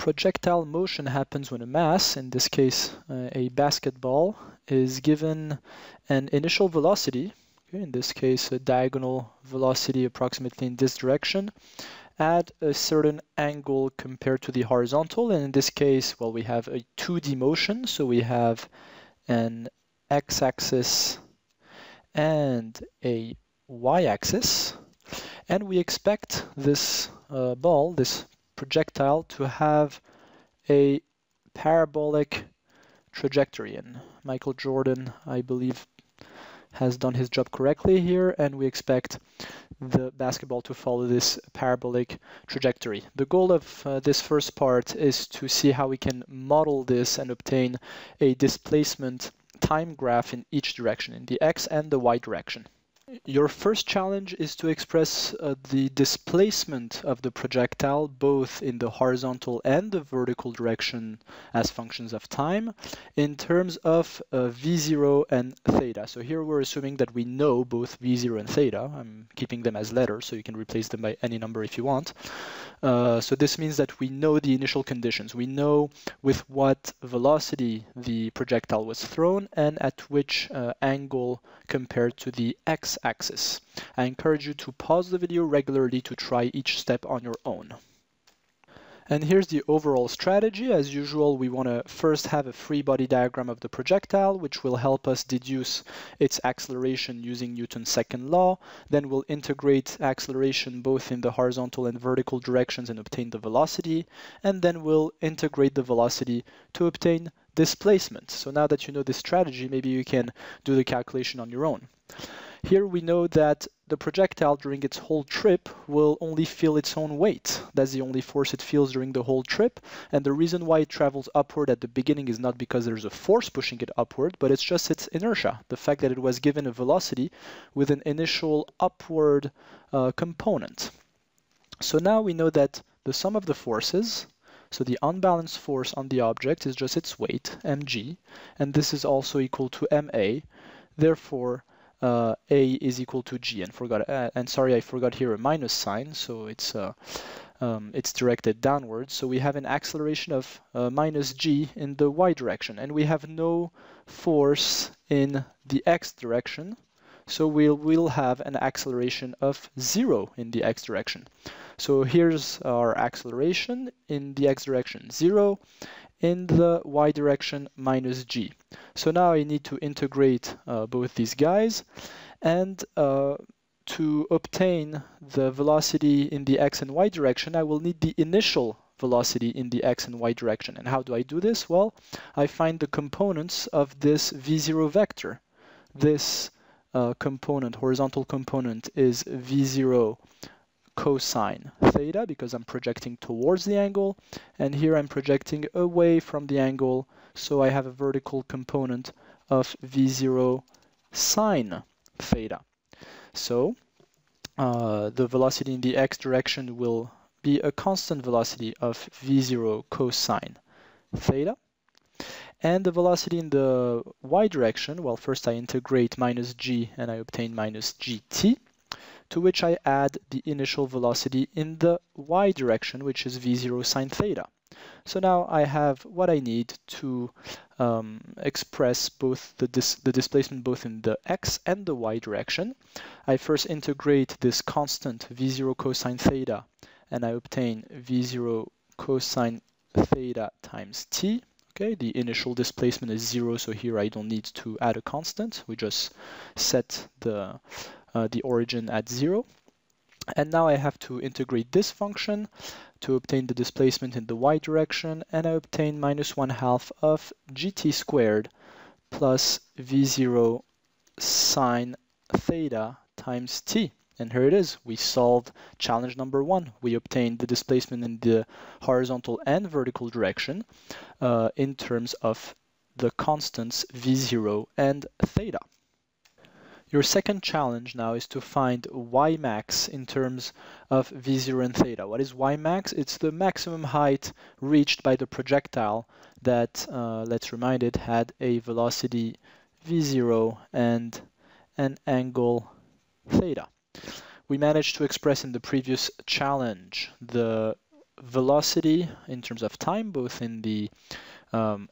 Projectile motion happens when a mass, in this case a basketball, is given an initial velocity, okay, in this case a diagonal velocity approximately in this direction, at a certain angle compared to the horizontal. And in this case, well, we have a 2D motion, so we have an x-axis and a y-axis, and we expect this ball, this projectile, to have a parabolic trajectory. And Michael Jordan, I believe, has done his job correctly here, and we expect the basketball to follow this parabolic trajectory. The goal of this first part is to see how we can model this and obtain a displacement time graph in each direction, in the x and the y direction. Your first challenge is to express the displacement of the projectile both in the horizontal and the vertical direction as functions of time in terms of v0 and theta. So here we're assuming that we know both v0 and theta. I'm keeping them as letters, so you can replace them by any number if you want. So this means that we know the initial conditions. We know with what velocity the projectile was thrown and at which angle compared to the x-axis. I encourage you to pause the video regularly to try each step on your own. And here's the overall strategy. As usual, we want to first have a free body diagram of the projectile, which will help us deduce its acceleration using Newton's second law. Then we'll integrate acceleration both in the horizontal and vertical directions and obtain the velocity. And then we'll integrate the velocity to obtain displacement. So now that you know this strategy, maybe you can do the calculation on your own. Here we know that the projectile during its whole trip will only feel its own weight. That's the only force it feels during the whole trip. And the reason why it travels upward at the beginning is not because there's a force pushing it upward, but it's just its inertia, the fact that it was given a velocity with an initial upward component. So now we know that the sum of the forces, so the unbalanced force on the object is just its weight, mg, and this is also equal to ma. Therefore, A is equal to G, and sorry, I forgot here a minus sign, so it's directed downwards. So we have an acceleration of minus G in the y direction, and we have no force in the x direction, so we'll have an acceleration of 0 in the x direction. So here's our acceleration in the x direction, 0, in the y direction minus g. So now I need to integrate both these guys, and to obtain the velocity in the x and y direction, I will need the initial velocity in the x and y direction. And how do I do this? Well, I find the components of this v0 vector. This component, horizontal component, is v0 cosine theta, because I'm projecting towards the angle, and here I'm projecting away from the angle, so I have a vertical component of v0 sine theta. So the velocity in the x direction will be a constant velocity of v0 cosine theta, and the velocity in the y direction, well, first I integrate minus g and I obtain minus gt, to which I add the initial velocity in the y direction, which is v0 sine theta. So now I have what I need to express both the displacement both in the x and the y direction. I first integrate this constant v0 cosine theta, and I obtain v0 cosine theta times t. Okay, the initial displacement is 0, so here I don't need to add a constant. We just set the origin at 0. And now I have to integrate this function to obtain the displacement in the y direction, and I obtain minus 1/2 of gt squared plus v0 sine theta times t. And here it is. We solved challenge number 1. We obtained the displacement in the horizontal and vertical direction in terms of the constants v0 and theta. Your second challenge now is to find y max in terms of v0 and theta. What is y max? It's the maximum height reached by the projectile that, let's remind it, had a velocity v0 and an angle theta. We managed to express in the previous challenge the velocity in terms of time, both in the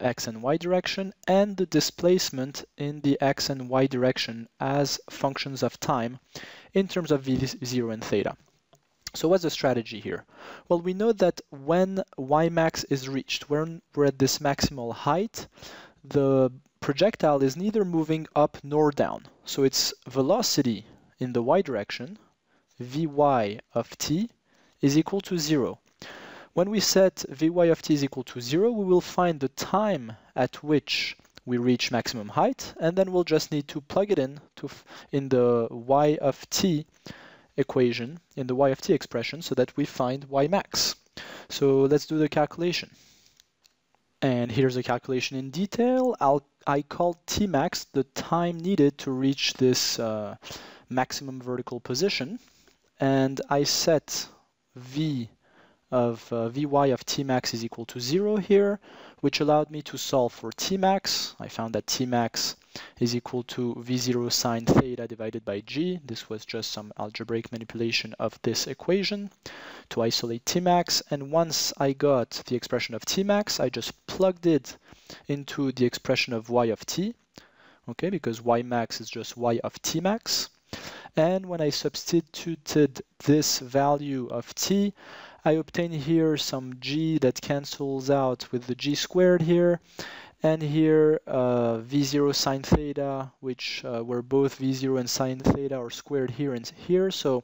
x and y direction, and the displacement in the x and y direction as functions of time in terms of v0 and theta. So what's the strategy here? Well, we know that when y max is reached, when we're at this maximal height, the projectile is neither moving up nor down. So its velocity in the y direction, vy of t, is equal to 0. When we set vy of t is equal to 0, we will find the time at which we reach maximum height, and then we'll just need to plug it in the y of t equation, in the y of t expression, so that we find y max. So let's do the calculation. And here's the calculation in detail. I call t max the time needed to reach this maximum vertical position, and I set v of vy of t max is equal to 0 here, which allowed me to solve for t max. I found that t max is equal to v0 sine theta divided by g. This was just some algebraic manipulation of this equation to isolate t max. And once I got the expression of t max, I just plugged it into the expression of y of t, okay, because y max is just y of t max. And when I substituted this value of t, I obtain here some g that cancels out with the g squared here, and here v0 sine theta, which where both v0 and sine theta are squared here and here. So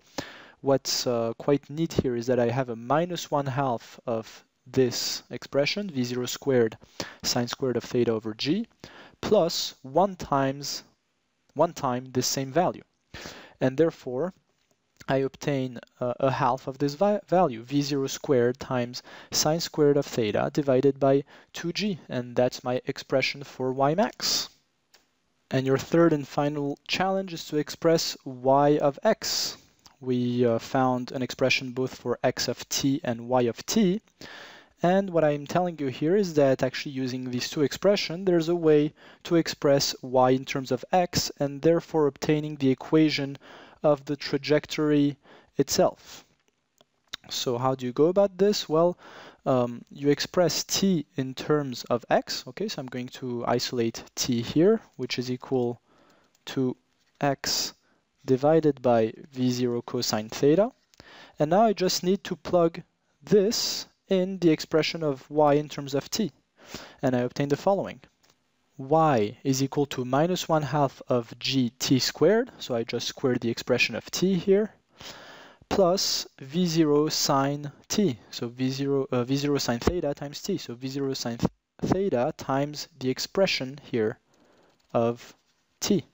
what's quite neat here is that I have a minus 1/2 of this expression, v0 squared sine squared of theta over g, plus 1 time this same value. And therefore, I obtain a half of this value, v0 squared times sine squared of theta divided by 2g, and that's my expression for y max. And your third and final challenge is to express y of x. We found an expression both for x of t and y of t, and what I'm telling you here is that actually using these two expressions, there's a way to express y in terms of x, and therefore obtaining the equation of the trajectory itself. So how do you go about this? Well, you express t in terms of x. Okay, so I'm going to isolate t here, which is equal to x divided by v0 cosine theta. And now I just need to plug this in the expression of y in terms of t. And I obtain the following. Y is equal to minus 1/2 of gt squared, so I just squared the expression of t here, plus v0 sine t, so v0 sine theta times t, so v0 sine theta times the expression here of t.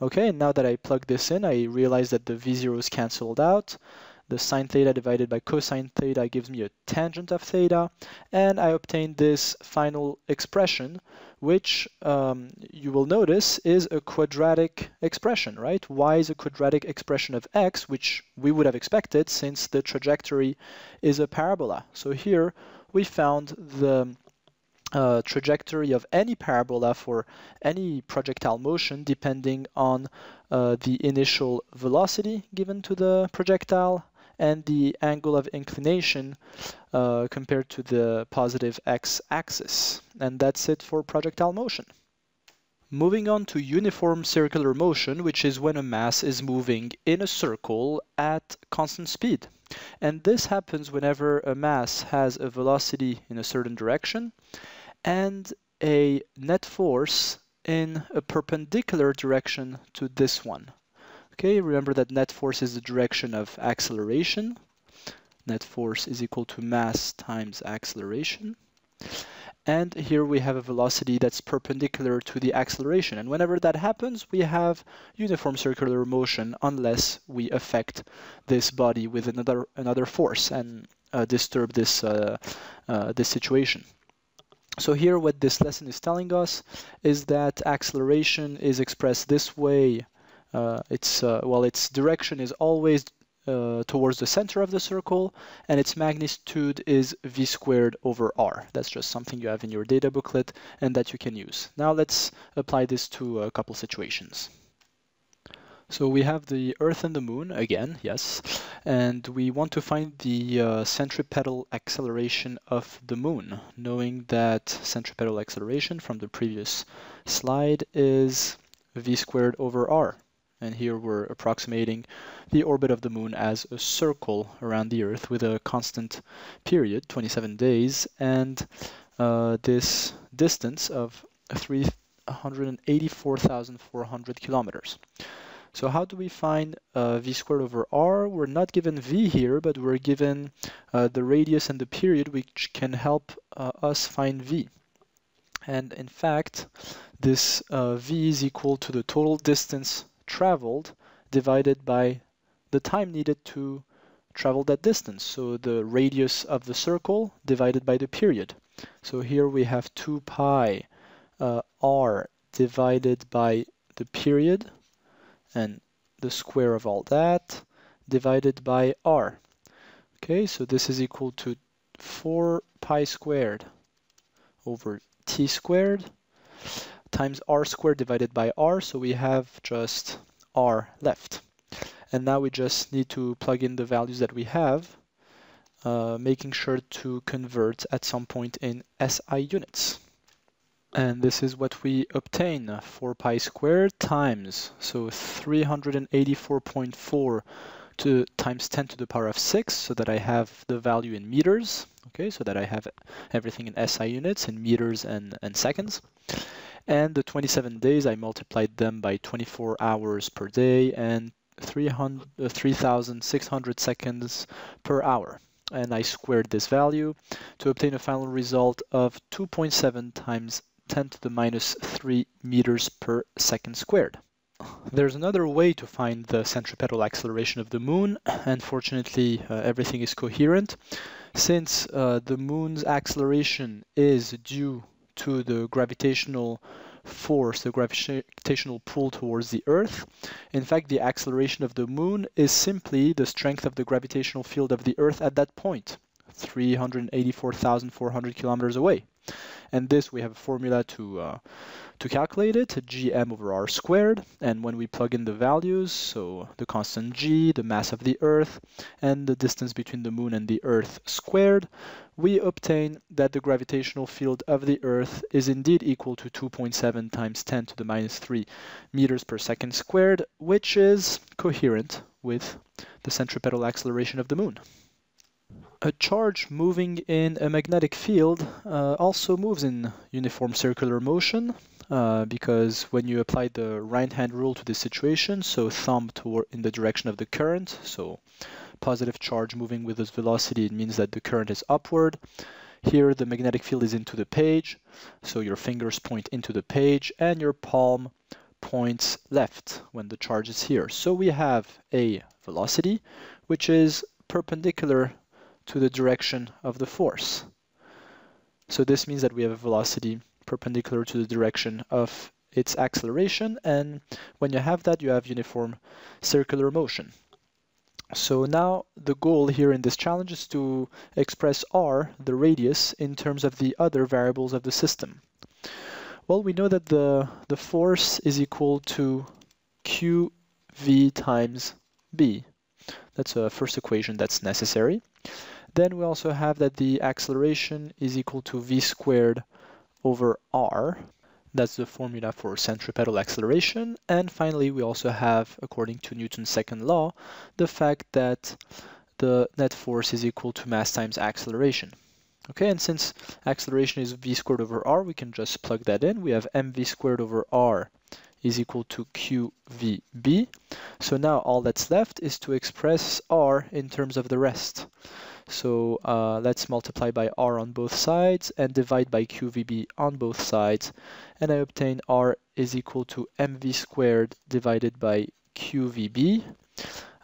Okay, and now that I plug this in, I realize that the v0 is cancelled out. The sine theta divided by cosine theta gives me a tangent of theta, and I obtain this final expression, which you will notice is a quadratic expression, right? Y is a quadratic expression of x, which we would have expected since the trajectory is a parabola. So here we found the trajectory of any parabola for any projectile motion depending on the initial velocity given to the projectile and the angle of inclination compared to the positive x-axis. And that's it for projectile motion. Moving on to uniform circular motion, which is when a mass is moving in a circle at constant speed. And this happens whenever a mass has a velocity in a certain direction and a net force in a perpendicular direction to this one. Okay, remember that net force is the direction of acceleration. Net force is equal to mass times acceleration. And here we have a velocity that's perpendicular to the acceleration. And whenever that happens, we have uniform circular motion unless we affect this body with another force and disturb this situation. So here what this lesson is telling us is that acceleration is expressed this way. Its direction is always towards the center of the circle, and its magnitude is v squared over r. That's just something you have in your data booklet and that you can use. Now let's apply this to a couple situations. So we have the Earth and the Moon again, yes, and we want to find the centripetal acceleration of the Moon, knowing that centripetal acceleration from the previous slide is v squared over r. And here we're approximating the orbit of the Moon as a circle around the Earth with a constant period, 27 days, and this distance of 384,400 kilometers. So how do we find v squared over r? We're not given v here, but we're given the radius and the period, which can help us find v. And in fact, this v is equal to the total distance traveled divided by the time needed to travel that distance. So the radius of the circle divided by the period. So here we have 2 pi r divided by the period, and the square of all that divided by r. Okay, so this is equal to 4 pi squared over t squared times r squared divided by r, so we have just r left. And now we just need to plug in the values that we have, making sure to convert at some point in SI units. And this is what we obtain, 4 pi squared times, so 384.4 times 10 to the power of 6, so that I have the value in meters, okay, so that I have everything in SI units, in meters and seconds. And the 27 days, I multiplied them by 24 hours per day and 3,600 seconds per hour. And I squared this value to obtain a final result of 2.7 times 10 to the minus 3 meters per second squared. There's another way to find the centripetal acceleration of the Moon, and fortunately everything is coherent. Since the Moon's acceleration is due to the gravitational force, the gravitational pull towards the Earth, in fact the acceleration of the Moon is simply the strength of the gravitational field of the Earth at that point, 384,400 kilometers away. And this, we have a formula to calculate it, gm over r squared. And when we plug in the values, so the constant g, the mass of the Earth, and the distance between the Moon and the Earth squared, we obtain that the gravitational field of the Earth is indeed equal to 2.7 times 10 to the minus 3 meters per second squared, which is coherent with the centripetal acceleration of the Moon. A charge moving in a magnetic field also moves in uniform circular motion, because when you apply the right-hand rule to this situation, so thumb in the direction of the current, so positive charge moving with this velocity, it means that the current is upward. Here the magnetic field is into the page, so your fingers point into the page and your palm points left when the charge is here. So we have a velocity which is perpendicular to the direction of the force. So this means that we have a velocity perpendicular to the direction of its acceleration, and when you have that, you have uniform circular motion. So now the goal here in this challenge is to express r, the radius, in terms of the other variables of the system. Well, we know that the force is equal to qv times b. That's a first equation that's necessary. Then we also have that the acceleration is equal to v squared over r. That's the formula for centripetal acceleration. And finally, we also have, according to Newton's second law, the fact that the net force is equal to mass times acceleration. Okay, and since acceleration is v squared over r, we can just plug that in. We have mv squared over r is equal to qvb. So now all that's left is to express r in terms of the rest. So let's multiply by r on both sides and divide by qvb on both sides, and I obtain r is equal to mv squared divided by qvb.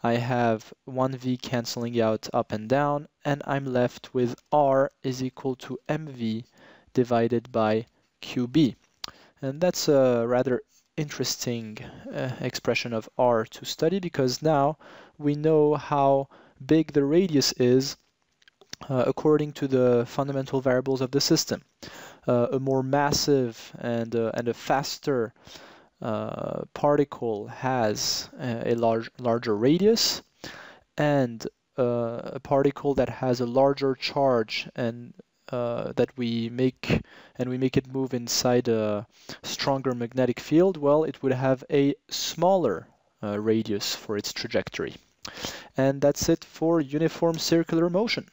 I have 1v canceling out up and down, and I'm left with r is equal to mv divided by qb. And that's a rather interesting expression of r to study, because now we know how big the radius is according to the fundamental variables of the system. A more massive and a faster particle has a larger radius, and a particle that has a larger charge and that we make it move inside a stronger magnetic field, well, it would have a smaller radius for its trajectory. And that's it for uniform circular motion.